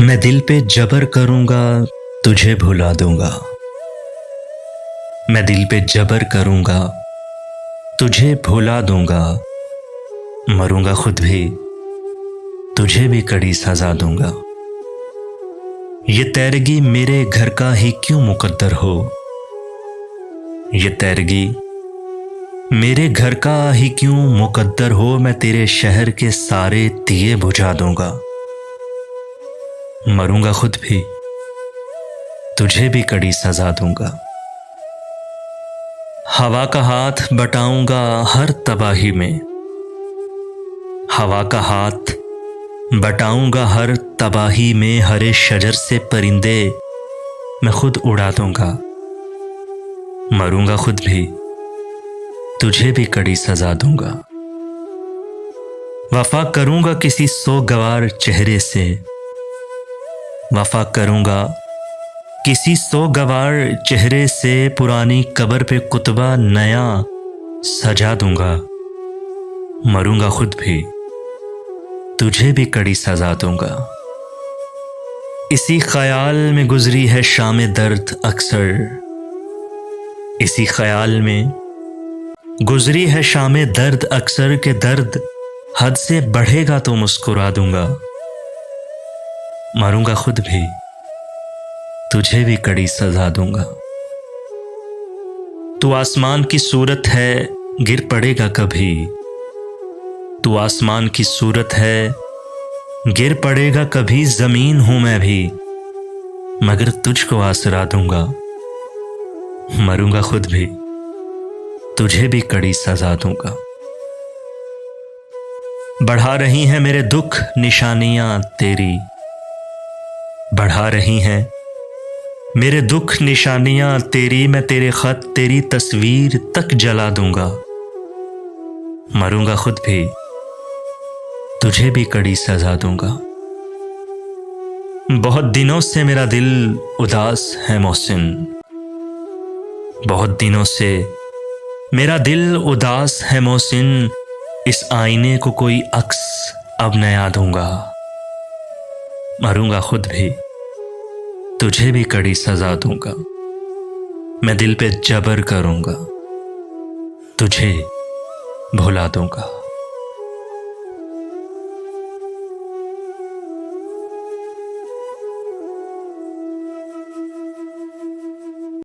मैं दिल पे जबर करूंगा, तुझे भुला दूंगा। मैं दिल पे जबर करूंगा, तुझे भुला दूंगा। मरूंगा खुद भी, तुझे भी कड़ी सजा दूंगा। ये तैरगी मेरे घर का ही क्यों मुकद्दर हो। ये तैरगी मेरे घर का ही क्यों मुकद्दर हो। मैं तेरे शहर के सारे दिए बुझा दूंगा। मरूंगा खुद भी, तुझे भी कड़ी सजा दूंगा। हवा का हाथ बटाऊंगा हर तबाही में। हवा का हाथ बटाऊंगा हर तबाही में। हरे शजर से परिंदे मैं खुद उड़ा दूंगा। मरूंगा खुद भी, तुझे भी कड़ी सजा दूंगा। वफा करूंगा किसी सोगवार चेहरे से। वफा करूंगा किसी सोगवार चेहरे से। पुरानी कब्र पे कुतबा नया सजा दूंगा। मरूंगा खुद भी, तुझे भी कड़ी सजा दूंगा। इसी ख्याल में गुजरी है शाम दर्द अक्सर। इसी ख्याल में गुजरी है शाम दर्द अक्सर के। दर्द हद से बढ़ेगा तो मुस्कुरा दूंगा। मरूंगा खुद भी, तुझे भी कड़ी सजा दूंगा। तू आसमान की सूरत है, गिर पड़ेगा कभी। तू आसमान की सूरत है, गिर पड़ेगा कभी। जमीन हूं मैं भी, मगर तुझको आसरा दूंगा। मरूंगा खुद भी, तुझे भी कड़ी सजा दूंगा। बढ़ा रही हैं मेरे दुख निशानियां तेरी। बढ़ा रही हैं मेरे दुख निशानियां तेरी। मैं तेरे खत तेरी तस्वीर तक जला दूंगा। मरूंगा खुद भी, तुझे भी कड़ी सजा दूंगा। बहुत दिनों से मेरा दिल उदास है मोहसिन। बहुत दिनों से मेरा दिल उदास है मोहसिन। इस आईने को कोई अक्स अब नया दूंगा। मरूंगा खुद भी, तुझे भी कड़ी सजा दूंगा। मैं दिल पे जबर करूंगा, तुझे भुला दूंगा।